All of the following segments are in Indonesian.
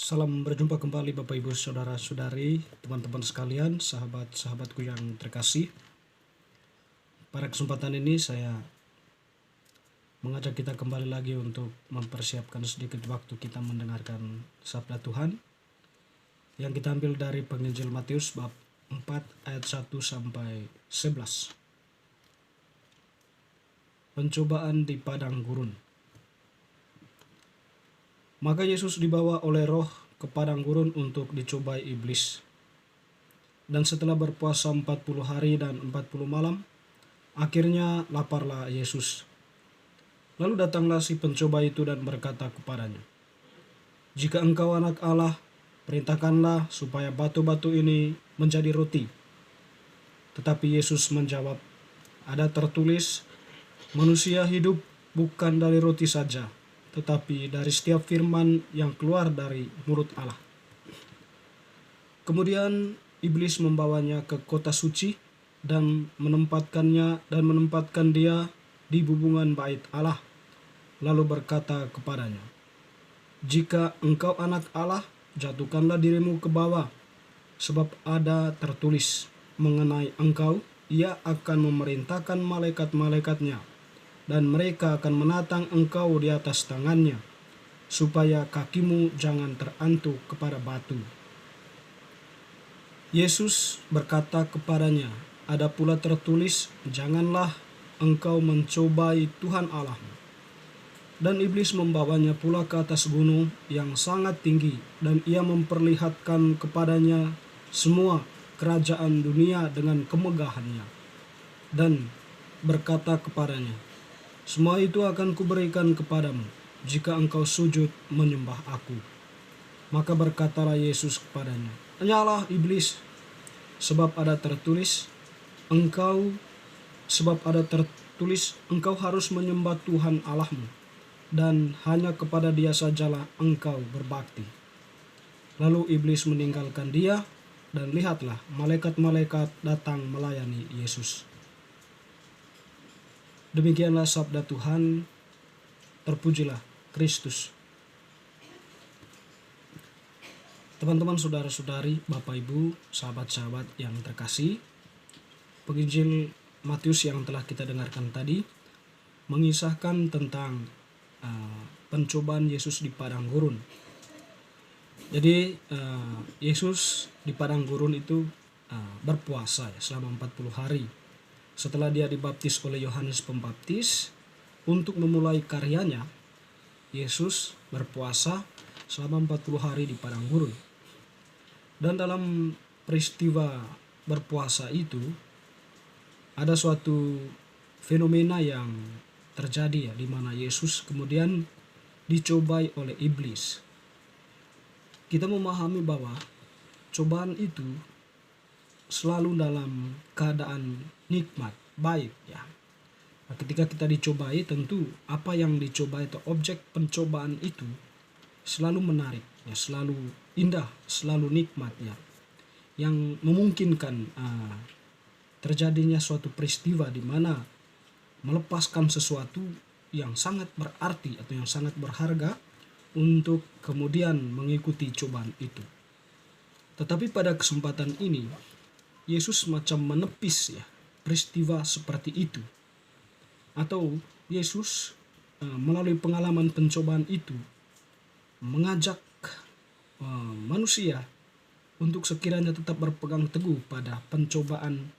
Salam berjumpa kembali Bapak Ibu Saudara-saudari, teman-teman sekalian, sahabat-sahabatku yang terkasih. Pada kesempatan ini saya mengajak kita kembali lagi untuk mempersiapkan sedikit waktu kita mendengarkan sabda Tuhan yang kita ambil dari penginjil Matius bab 4 ayat 1 sampai 11. Pencobaan di padang gurun. Maka Yesus dibawa oleh Roh ke padang gurun untuk dicobai iblis. Dan setelah berpuasa 40 hari dan 40 malam, akhirnya laparlah Yesus. Lalu datanglah si pencoba itu dan berkata kepadanya, "Jika engkau anak Allah, perintahkanlah supaya batu-batu ini menjadi roti." Tetapi Yesus menjawab, "Ada tertulis, manusia hidup bukan dari roti saja, tetapi dari setiap firman yang keluar dari mulut Allah." Kemudian iblis membawanya ke kota suci dan menempatkan dia di bubungan bait Allah, lalu berkata kepadanya, "Jika engkau anak Allah, jatuhkanlah dirimu ke bawah, sebab ada tertulis mengenai engkau, ia akan memerintahkan malaikat-malaikatnya, dan mereka akan menatang engkau di atas tangannya, supaya kakimu jangan terantuk kepada batu." Yesus berkata kepadanya, "Ada pula tertulis, janganlah engkau mencobai Tuhan Allahmu." Dan iblis membawanya pula ke atas gunung yang sangat tinggi, dan ia memperlihatkan kepadanya semua kerajaan dunia dengan kemegahannya, dan berkata kepadanya, "Semua itu akan kuberikan kepadamu, jika engkau sujud menyembah aku." Maka berkatalah Yesus kepadanya, "Enyalah iblis, sebab ada tertulis, engkau harus menyembah Tuhan Allahmu, dan hanya kepada Dia sajalah engkau berbakti." Lalu iblis meninggalkan dia, dan lihatlah, malaikat-malaikat datang melayani Yesus. Demikianlah sabda Tuhan. Terpujilah Kristus. Teman-teman, saudara-saudari, Bapak Ibu, sahabat-sahabat yang terkasih, penginjil Matius yang telah kita dengarkan tadi mengisahkan tentang pencobaan Yesus di padang gurun. Jadi Yesus di padang gurun itu berpuasa selama 40 hari. Setelah dia dibaptis oleh Yohanes Pembaptis, untuk memulai karyanya, Yesus berpuasa selama 40 hari di padang gurun. Dan dalam peristiwa berpuasa itu ada suatu fenomena yang terjadi, di mana Yesus kemudian dicobai oleh iblis. Kita memahami bahwa cobaan itu selalu dalam keadaan nikmat, baik ya. Nah, ketika kita dicobai, tentu apa yang dicobai atau objek pencobaan itu selalu menarik, ya, selalu indah, selalu nikmat, ya, yang memungkinkan terjadinya suatu peristiwa di mana melepaskan sesuatu yang sangat berarti atau yang sangat berharga untuk kemudian mengikuti cobaan itu. Tetapi pada kesempatan ini Yesus macam menepis, ya, peristiwa seperti itu, atau Yesus melalui pengalaman pencobaan itu mengajak manusia untuk sekiranya tetap berpegang teguh pada pencobaan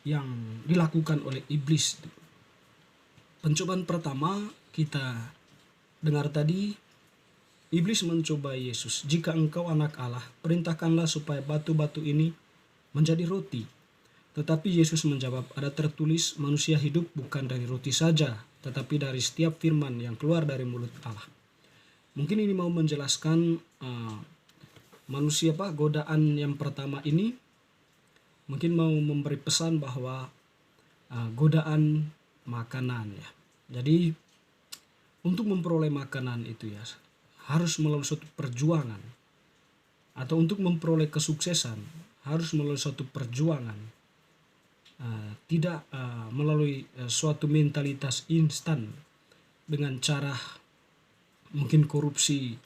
yang dilakukan oleh iblis. Pencobaan pertama kita dengar tadi, iblis mencoba Yesus, "Jika engkau anak Allah, perintahkanlah supaya batu-batu ini menjadi roti." Tetapi Yesus menjawab, "Ada tertulis, manusia hidup bukan dari roti saja, tetapi dari setiap firman yang keluar dari mulut Allah." Mungkin ini mau menjelaskan godaan yang pertama ini mungkin mau memberi pesan bahwa godaan makanan, ya. Jadi untuk memperoleh makanan itu, ya, harus melalui suatu perjuangan, atau untuk memperoleh kesuksesan harus melalui suatu perjuangan, tidak melalui suatu mentalitas instan dengan cara mungkin korupsi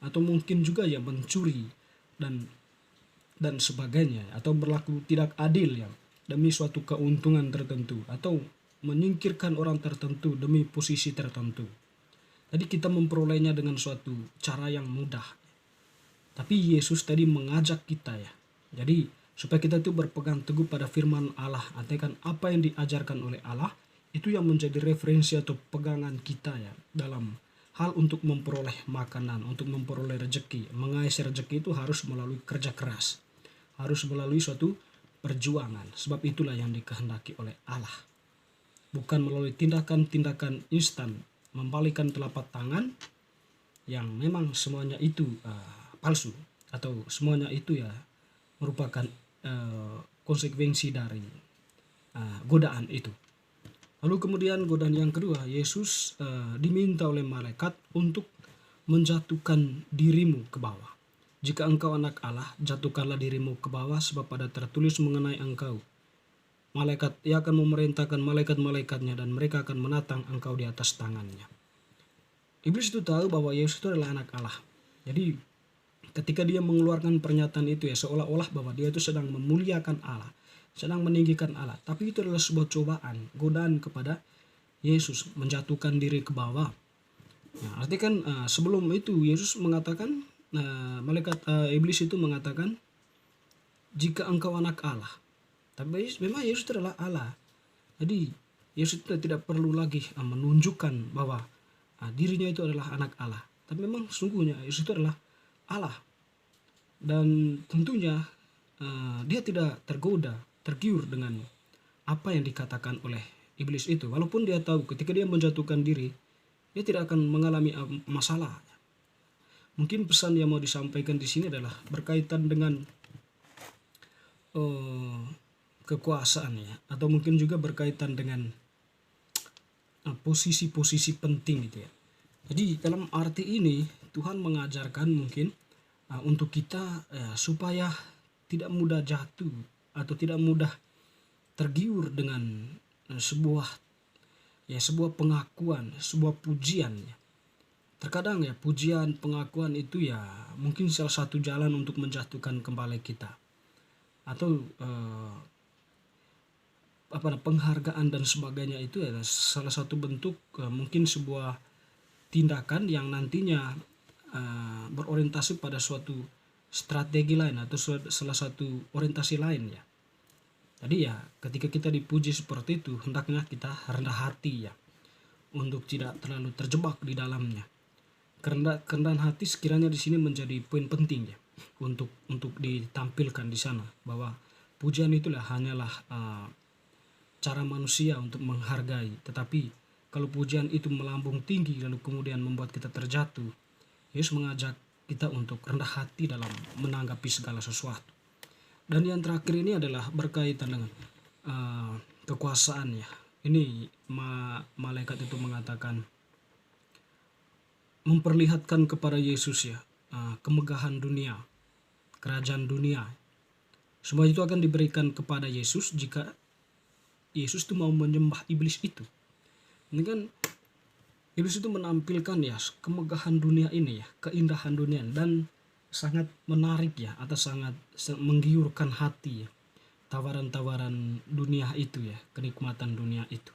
atau mungkin juga ya mencuri dan sebagainya, atau berlaku tidak adil ya demi suatu keuntungan tertentu, atau menyingkirkan orang tertentu demi posisi tertentu. Jadi kita memperolehnya dengan suatu cara yang mudah. Tapi Yesus tadi mengajak kita ya. Jadi supaya kita itu berpegang teguh pada firman Allah, artinya kan apa yang diajarkan oleh Allah itu yang menjadi referensi atau pegangan kita ya dalam hal untuk memperoleh makanan, untuk memperoleh rezeki. Mengais rezeki itu harus melalui kerja keras, harus melalui suatu perjuangan. Sebab itulah yang dikehendaki oleh Allah. Bukan melalui tindakan-tindakan instan, membalikkan telapak tangan yang memang semuanya itu palsu, atau semuanya itu ya merupakan konsekuensi dari godaan itu. Lalu kemudian godaan yang kedua, Yesus diminta oleh malaikat untuk menjatuhkan dirimu ke bawah. Jika engkau anak Allah, jatuhkanlah dirimu ke bawah, sebab pada tertulis mengenai engkau. Ia akan memerintahkan malaikat-malaikatnya dan mereka akan menatang engkau di atas tangannya. Iblis itu tahu bahwa Yesus itu adalah anak Allah. Jadi ketika dia mengeluarkan pernyataan itu ya seolah-olah bahwa dia itu sedang memuliakan Allah, sedang meninggikan Allah. Tapi itu adalah sebuah cobaan, godaan kepada Yesus, menjatuhkan diri ke bawah. Nah, artinya kan sebelum itu Yesus mengatakan, iblis itu mengatakan, jika engkau anak Allah. Tapi memang Yesus adalah Allah. Jadi Yesus tidak perlu lagi menunjukkan bahwa dirinya itu adalah anak Allah. Tapi memang sungguhnya Yesus itu adalah Allah. Dan tentunya dia tidak tergiur dengan apa yang dikatakan oleh iblis itu. Walaupun dia tahu ketika dia menjatuhkan diri, dia tidak akan mengalami masalah. Mungkin pesan yang mau disampaikan di sini adalah berkaitan dengan kekuasaan ya, atau mungkin juga berkaitan dengan posisi-posisi penting gitu ya. Jadi dalam arti ini Tuhan mengajarkan mungkin untuk kita supaya tidak mudah jatuh atau tidak mudah tergiur dengan sebuah pengakuan, sebuah pujian ya. Terkadang ya pujian, pengakuan itu ya mungkin salah satu jalan untuk menjatuhkan kembali kita, atau penghargaan dan sebagainya itu adalah salah satu bentuk mungkin sebuah tindakan yang nantinya berorientasi pada suatu strategi lain atau salah satu orientasi lain ya. Jadi ya ketika kita dipuji seperti itu, hendaknya kita rendah hati ya, untuk tidak terlalu terjebak di dalamnya. Kerendahan hati sekiranya di sini menjadi poin penting ya, untuk ditampilkan di sana, bahwa pujian itulah hanyalah cara manusia untuk menghargai. Tetapi kalau pujian itu melambung tinggi lalu kemudian membuat kita terjatuh, Yesus mengajak kita untuk rendah hati dalam menanggapi segala sesuatu. Dan yang terakhir ini adalah berkaitan dengan kekuasaan ya. Ini malaikat itu mengatakan, memperlihatkan kepada Yesus ya kemegahan dunia, kerajaan dunia. Semua itu akan diberikan kepada Yesus jika Yesus itu mau menyembah iblis itu. Ini kan iblis itu menampilkan ya kemegahan dunia ini ya, keindahan dunia, dan sangat menarik ya, atau sangat menggiurkan hati ya, tawaran-tawaran dunia itu ya, kenikmatan dunia itu.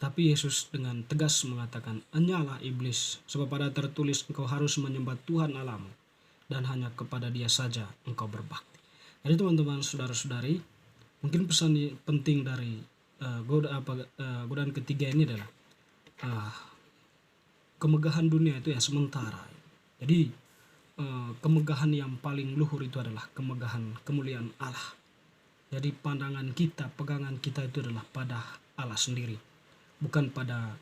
Tapi Yesus dengan tegas mengatakan, "Enyalah iblis, sebab pada tertulis engkau harus menyembah Tuhan Allahmu, dan hanya kepada Dia saja engkau berbakti." Jadi teman-teman, saudara-saudari, mungkin pesan penting dari godaan ketiga ini adalah kemegahan dunia itu ya sementara. Jadi kemegahan yang paling luhur itu adalah kemegahan kemuliaan Allah. Jadi pandangan kita, pegangan kita itu adalah pada Allah sendiri, bukan pada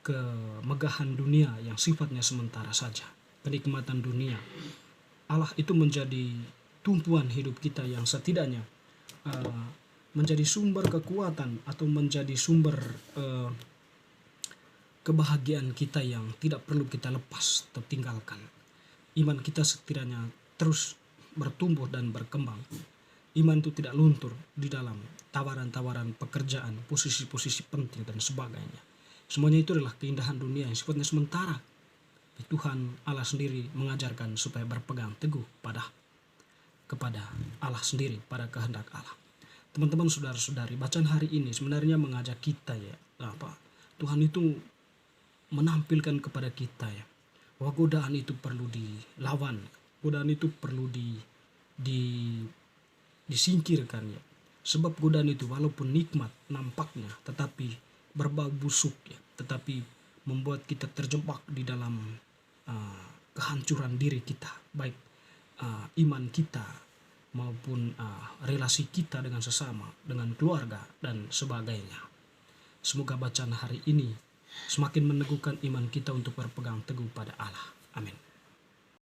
kemegahan dunia yang sifatnya sementara saja. Kenikmatan dunia, Allah itu menjadi tumpuan hidup kita yang setidaknya menjadi sumber kekuatan atau menjadi sumber kebahagiaan kita yang tidak perlu kita lepas atau tinggalkan. Iman kita setidaknya terus bertumbuh dan berkembang. Iman itu tidak luntur di dalam tawaran-tawaran pekerjaan, posisi-posisi penting dan sebagainya. Semuanya itu adalah keindahan dunia yang sifatnya sementara. Tuhan Allah sendiri mengajarkan supaya berpegang teguh kepada Allah sendiri, pada kehendak Allah. Teman-teman, saudara-saudari, bacaan hari ini sebenarnya mengajak kita ya, Tuhan itu menampilkan kepada kita ya, bahwa godaan itu perlu dilawan, godaan itu perlu disingkirkan ya. Sebab godaan itu walaupun nikmat nampaknya, tetapi berbau busuk ya, tetapi membuat kita terjebak di dalam kehancuran diri kita, baik iman kita maupun relasi kita dengan sesama, dengan keluarga dan sebagainya. Semoga bacaan hari ini semakin meneguhkan iman kita untuk berpegang teguh pada Allah. Amin.